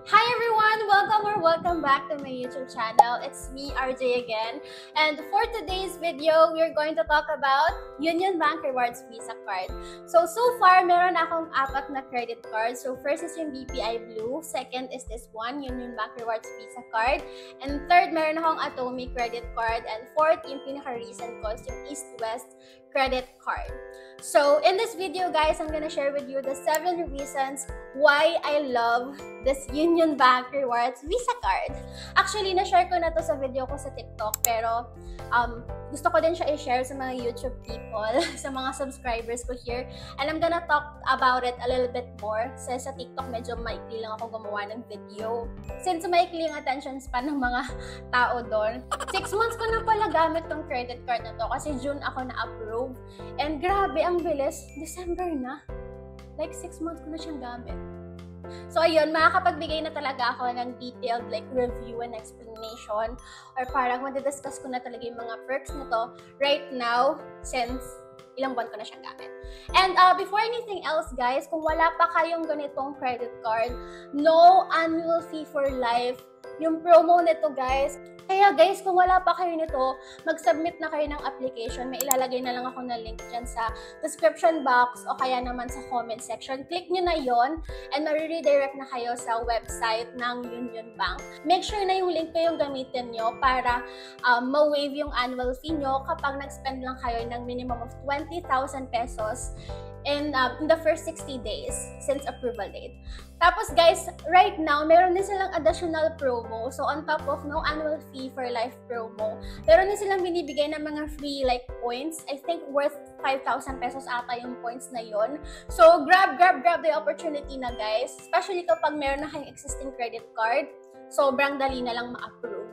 Hi everyone! Welcome back to my YouTube channel. It's me, RJ again. And for today's video, we're going to talk about Union Bank Rewards Visa Card. So far, meron akong 4 na credit cards. So first is yung BPI Blue. Second is this one, Union Bank Rewards Visa Card. And third, meron akong Atomy credit card. And fourth, yung pinaka-recent ko, yung East West credit card. So in this video, guys, I'm gonna share with you the 7 reasons why I love this Union Bank Rewards Visa Card. Actually, na-share ko na to sa video ko sa TikTok, pero gusto ko din siya i-share sa mga YouTube people, sa mga subscribers ko here. And I'm gonna talk about it a little bit more. Sa TikTok, medyo maikli lang ako gumawa ng video. Since maikli yung attention span ng mga tao doon. 6 months ko na pala gamit tong credit card na to kasi June ako na-approve. And grabe, ang bilis. December na. Like 6 months ko na siyang gamit. So ayun, makakapagbigay na talaga ako ng detailed like review and explanation or parang madidiscuss ko na talaga yung mga perks nito right now since ilang buwan ko na siyang gamit. And before anything else, guys, kung wala pa kayong ganitong credit card, no annual fee for life yung promo nito, guys. Kaya guys, kung wala pa kayo nito, mag-submit na kayo ng application. May ilalagay na lang ako na link dyan sa description box o kaya naman sa comment section. Click nyo na yon and ma-redirect na kayo sa website ng Union Bank. Make sure na yung link ko yung gamitin nyo para ma-waive yung annual fee nyo kapag nag-spend lang kayo ng minimum of 20,000 pesos in the first 60 days since approval date. Tapos guys, right now, meron din silang additional promo. So on top of no annual fee for life promo, meron din silang binibigay ng mga free like points. I think worth 5,000 pesos ata yung points na yon. So grab the opportunity na, guys. Especially kapag meron na kayong existing credit card, sobrang dali na lang ma-approve.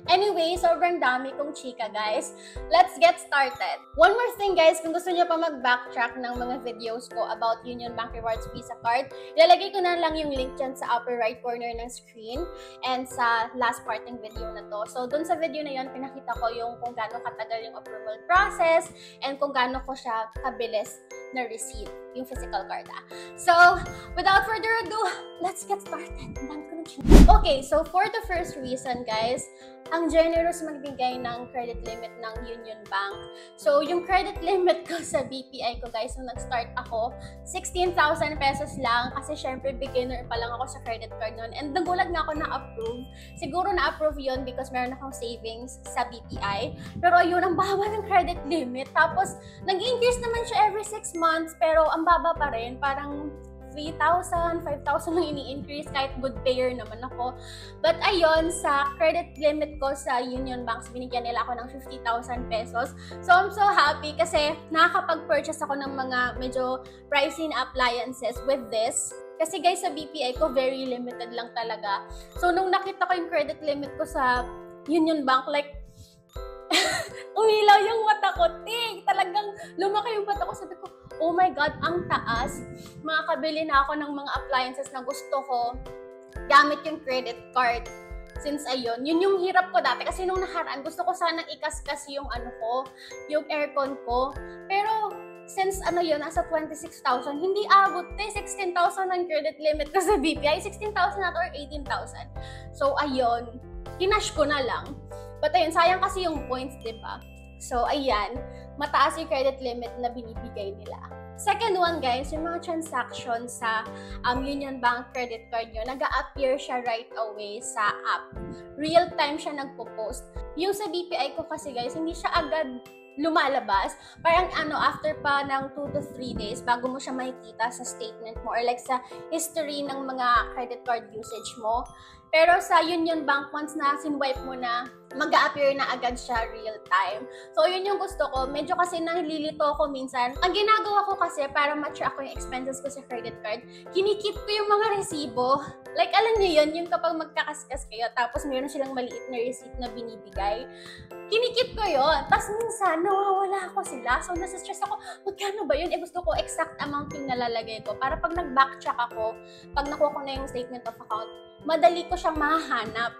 Anyway, sobrang dami kong chika, guys. Let's get started. One more thing, guys, kung gusto niyo pa mag-backtrack ng mga videos ko about Union Bank Rewards Visa Card, ilalagay ko na lang yung link dyan sa upper right corner ng screen and sa last parting video na to. So, dun sa video na yun, pinakita ko yung kung gaano katagal yung approval process and kung gaano ko siya kabilis na receive yung physical card. So, without further ado, let's get started. Okay, so for the first reason, guys, ang generous magbigay ng credit limit ng Union Bank. So, yung credit limit ko sa BPI ko, guys, nung nag-start ako, 16,000 pesos lang kasi syempre beginner pa lang ako sa credit card noon. And nagulat nga ako na-approve. Siguro na-approve yun because meron akong savings sa BPI. Pero ayun, ang baba ng credit limit. Tapos, nag-increase naman siya every 6 months, pero ang baba pa rin. Parang 3,000, 5,000 lang ini-increase kahit good payer naman ako. But ayun, sa credit limit ko sa Union Bank, binigyan nila ako ng 50,000 pesos. So I'm so happy kasi nakakapag-purchase ako ng mga medyo pricey na appliances with this. Kasi guys, sa BPI ko, very limited lang talaga. So nung nakita ko yung credit limit ko sa Union Bank, like, umilaw yung mata ko. Talagang lumaki yung mata ko. Sabi ko, oh my God, ang taas. Makakabili na ako ng mga appliances na gusto ko gamit yung credit card. Since ayun, yun yung hirap ko dati. Kasi nung nakaraan, gusto ko sanang ikaskas yung yung aircon ko. Pero since yun, nasa 26,000, hindi abot 16,000 ang credit limit ko sa BPI. 16,000 nato or 18,000. So ayun, kinash ko na lang. But ayun, sayang kasi yung points, diba? So, ayan, mataas yung credit limit na binibigay nila. Second one, guys, yung mga transactions sa Union Bank credit card nyo, nag-a-appear siya right away sa app. Real time siya nagpo-post. Yung sa BPI ko kasi, guys, hindi siya agad lumalabas. Parang after pa ng 2 to 3 days bago mo siya makikita sa statement mo or like sa history ng mga credit card usage mo. Pero sa Union Bank, once na sinwipe mo na, mag-a-appear na agad siya real time. So, yun yung gusto ko. Medyo kasi nalilito ako minsan. Ang ginagawa ko kasi para ma-track ko yung expenses ko sa credit card, kinikip ko yung mga resibo. Like, alam niyo yun, yung kapag magkakaskas kayo, tapos meron silang maliit na receipt na binibigay. Kinikip ko yun. Tapos minsan, nawawala ako sila. So, nasa-stress ako, magkano ba yun? Gusto ko exact amount yung nalalagay ko. Para pag nag-backtrack ako, pag nakuha ko na yung statement of account, madali ko siyang mahanap.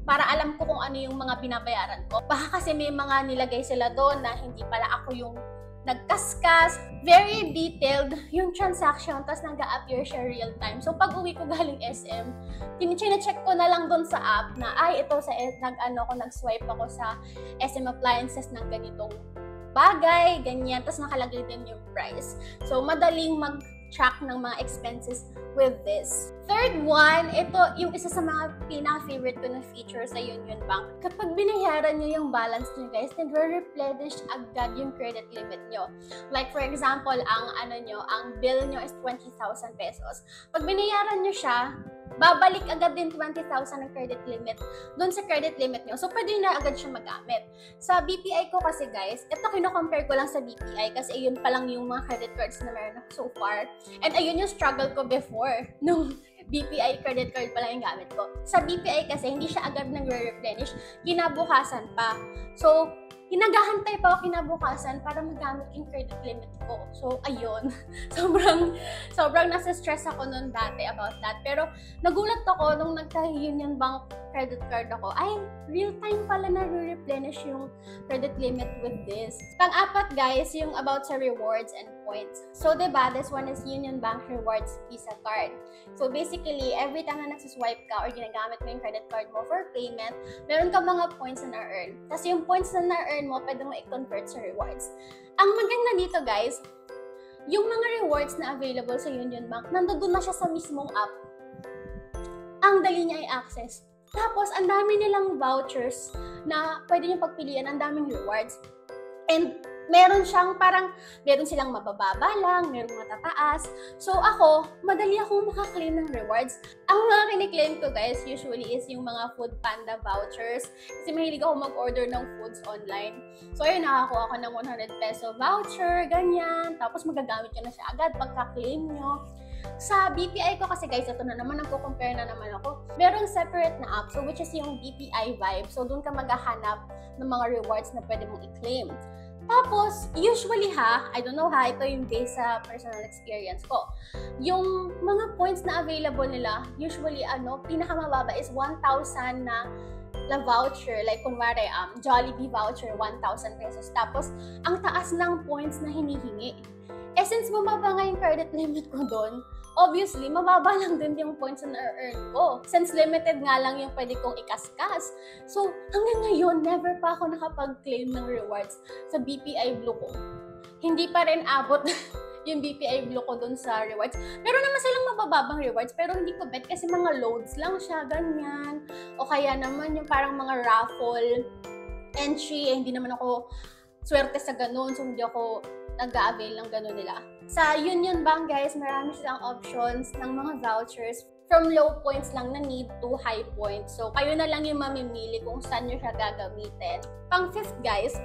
Para alam ko kung ano yung mga binabayaran ko. Baka kasi may mga nilagay sila doon na hindi pala ako yung nagkaskas, very detailed yung transaction, tapos nag-a-appear siya real time. So, pag uwi ko galing SM, check ko na lang doon sa app na, ay, ito sa, nag-swipe ako sa SM Appliances ng ganitong bagay, ganyan, tapos nakalagay din yung price. So, madaling mag-track ng mga expenses with this. Third one, ito yung isa sa mga pinaka-favorite ko na feature sa Union Bank. Kapag binayaran nyo yung balance nyo guys, then re-replenish agad yung credit limit nyo. Like for example, ang bill nyo is 20,000 pesos. Pag binayaran nyo siya, babalik agad din 20,000 ng credit limit doon sa credit limit nyo. So, pwede na agad siya magamit. Sa BPI ko kasi guys, ito kino-compare ko lang sa BPI kasi ayun pa lang yung mga credit cards na meron ako so far. And ayun yung struggle ko before nung BPI credit card pa lang yung gamit ko. Sa BPI kasi, hindi siya agad nag-replenish, kinabukasan pa. So, hinagahantay pa ako kinabukasan para magamit yung credit limit ko. So, ayun. sobrang nasa-stress ako noon dati about that. Pero, nagulat ako nung nagka-Union Bank credit card ako. Ay, real-time pala na re-replenish yung credit limit with this. Pang-apat, guys, yung about sa rewards and points. So, diba, this one is Union Bank Rewards Visa Card. So, basically, every time na nagsaswipe ka or ginagamit mo yung credit card mo for payment, meron ka mga points na na-earn. Kasi yung points na na-earn mo, pwede mo i-convert sa rewards. Ang maganda dito, guys, yung mga rewards na available sa Union Bank, nandoon na siya sa mismong app. Ang dali niya i-access. Tapos, ang dami nilang vouchers na pwede nyo pagpilian, ang daming rewards. And meron silang mabababa lang, merong matataas. So ako, madali akong makaklaim ng rewards. Ang mga kiniklaim ko guys, usually is yung mga Food Panda vouchers. Kasi mahilig ako mag-order ng foods online. So ayun, nakakuha ako ng 100 peso voucher, ganyan. Tapos magagamit nyo na siya agad pagka-claim nyo. Sa BPI ko kasi guys, ito na naman, nagko-compare na naman ako. Merong separate na app, so which is yung BPI Vibe. So doon ka maghahanap ng mga rewards na pwede mong i-claim. Tapos, usually I don't know ito yung based sa personal experience ko. Yung mga points na available nila, usually pinakamababa is 1,000 na voucher. Like, kunwari, Jollibee voucher, 1,000 pesos. Tapos, ang taas ng points na hinihingi. Since mababa nga yung credit limit ko doon, obviously, mababa lang din yung points na na-earn ko. Since limited nga lang yung pwede kong ikaskas. So, hanggang ngayon, never pa ako nakapag-claim ng rewards sa BPI Blue ko. Hindi pa rin abot yung BPI Blue ko doon sa rewards. Meron naman silang mabababang rewards, pero hindi ko bet kasi mga loads lang siya, ganyan. O kaya naman yung parang mga raffle entry, hindi naman ako swerte sa ganun, so hindi ako nag-a-avail ng gano'n nila. Sa Union Bank, guys, marami silang options ng mga vouchers from low points lang na need to high points. So, kayo na lang yung mamimili kung saan nyo siya gagamitin. Pang-fifth, guys,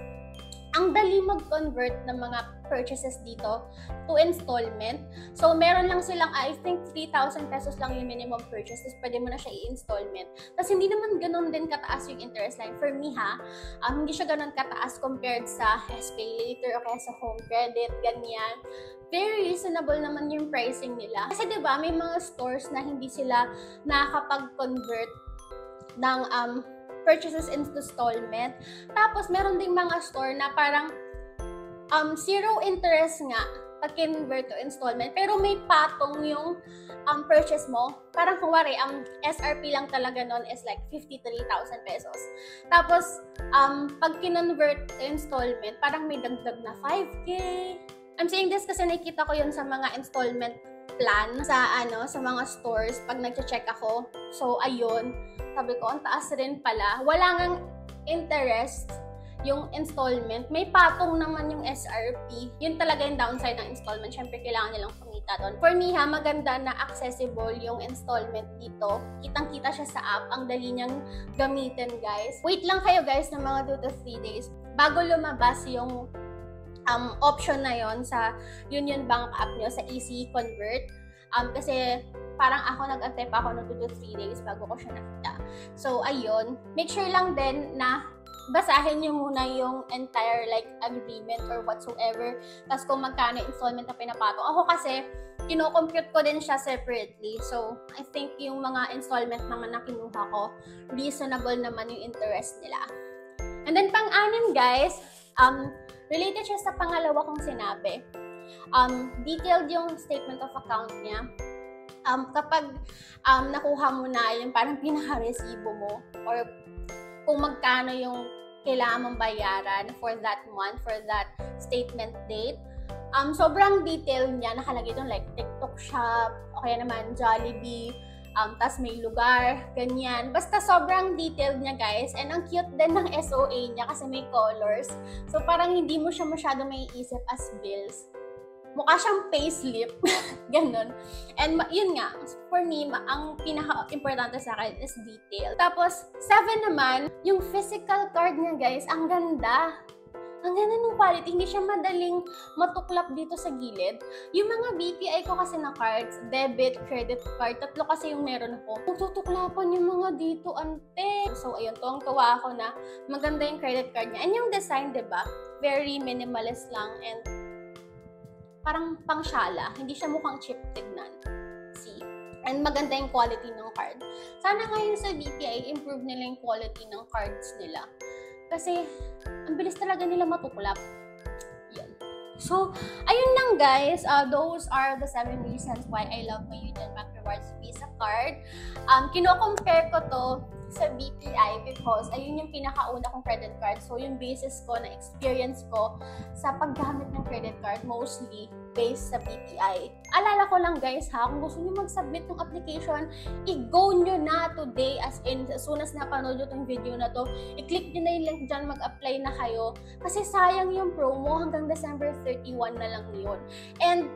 ang dali mag-convert ng mga purchases dito to installment. So, meron lang silang, I think, 3,000 pesos lang yung minimum purchase. Tapos, pwede mo na siya i-installment. Tapos, hindi naman ganun din kataas yung interest line. For me, hindi siya ganun kataas compared sa SPay Later o kaya sa Home Credit, ganyan. Very reasonable naman yung pricing nila. Kasi, diba, may mga stores na hindi sila nakakapag-convert ng purchases into installment. Tapos, meron ding mga store na parang zero interest nga pag-convert to installment. Pero may patong yung purchase mo. Parang kung wari, SRP lang talaga nun is like 53,000 pesos. Tapos, pag kinonvert to installment, parang may dagdag na 5K. I'm saying this kasi nakikita ko yun sa mga installment plan sa mga stores pag nagche-check ako. So, ayun. Sabi ko, ang taas rin pala. Wala ngang interest yung installment. May patong naman yung SRP. Yun talaga yung downside ng installment. Siyempre, kailangan nilang kumita doon. For me, maganda na accessible yung installment dito. Kitang-kita siya sa app. Ang dali niyang gamitin, guys. Wait lang kayo, guys, ng mga 2 to 3 days bago lumabas yung option na yon sa Union Bank app nyo, sa Easy Convert. Kasi parang ako nag-antay pa ako ng 2 to 3 days bago ko siya nakita. So, ayun. Make sure lang din na basahin nyo muna yung entire agreement or whatsoever. Tapos kung magkano installment na pinapatong. Ako kasi, kino-compute ko din siya separately. So, I think yung mga installment naman na kinuha ko, reasonable naman yung interest nila. And then, pang-anim, guys, Related siya sa pangalawa kong sinabi. Detailed yung statement of account niya. Kapag nakuha mo na yung parang pinaka-resibo mo or kung magkano yung kailangan mong bayaran for that month, for that statement date, sobrang detail niya, nakalagay doon like TikTok shop, o kaya naman Jollibee, tas may lugar, ganyan. Basta sobrang detailed niya, guys. And ang cute din ng SOA niya kasi may colors. So parang hindi mo siya masyado may isip as bills. Mukha siyang payslip. Ganon. And yun nga, for me, ang pinaka-importante sa akin is detail. Tapos, 7 naman, yung physical card niya, guys, ang ganda. Ang ganda ng quality, hindi siya madaling matuklap dito sa gilid. Yung mga BPI ko kasi na cards, debit, credit card, 3 kasi yung meron ako. Tutuklapan yung mga dito, ante. So, ayun, tuwang-tuwa ako na maganda yung credit card niya. And yung design, diba? Very minimalist lang and parang pangsyala. Hindi siya mukhang cheap tignan. See? And maganda yung quality ng card. Sana ngayon sa BPI, improve nila yung quality ng cards nila. Kasi, ang bilis talaga nila matuklap. Yan. So, ayun lang guys. Those are the 7 reasons why I love my Union Bank Rewards Visa card. Kino-compare ko to sa BPI because ayun yung pinakauna kong credit card. So, yung basis ko na experience ko sa paggamit ng credit card, mostly based sa BPI. Alala ko lang guys ha, kung gusto nyo mag-submit ng application, i-go nyo na today as soon as napanood nyo itong video na to, i-click nyo na yung link dyan, mag-apply na kayo. Kasi sayang yung promo, hanggang December 31 na lang yun. And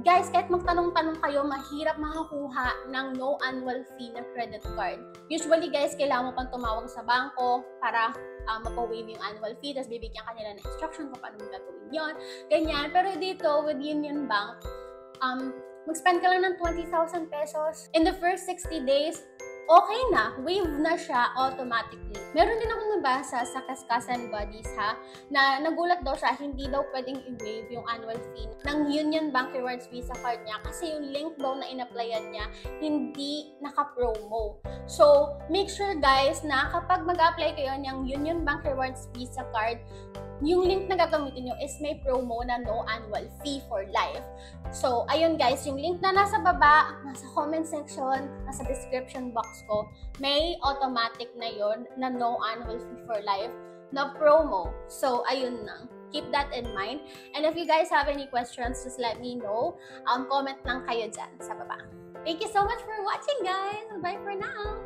guys, kahit magtanong-tanong kayo, mahirap makakuha ng no annual fee na credit card. Usually guys, kailangan mo pang tumawag sa bangko para mapa-waive yung annual fee, tapos bibigyan ka nila ng instruction kung paano mo gagawin yun. Ganyan. Pero dito, with Union Bank, mag-spend ka lang ng 20,000 pesos. In the first 60 days, okay na, waive na siya automatically. Meron din ako nabasa sa Kaskasan Buddies ha, na nagulat daw siya, hindi daw pwedeng i-waive yung annual fee ng Union Bank Rewards Visa card niya kasi yung link daw na in-applyan niya, hindi naka-promo. So, make sure guys na kapag mag-apply kayo ng Union Bank Rewards Visa card, yung link na gagamitin nyo is may promo na no annual fee for life. So, ayun guys, yung link na nasa baba, nasa comment section, nasa description box ko, may automatic na yon na no annual fee for life na promo. So, ayun lang. Keep that in mind. And if you guys have any questions, just let me know. Comment lang kayo dyan sa baba. Thank you so much for watching guys. Bye for now!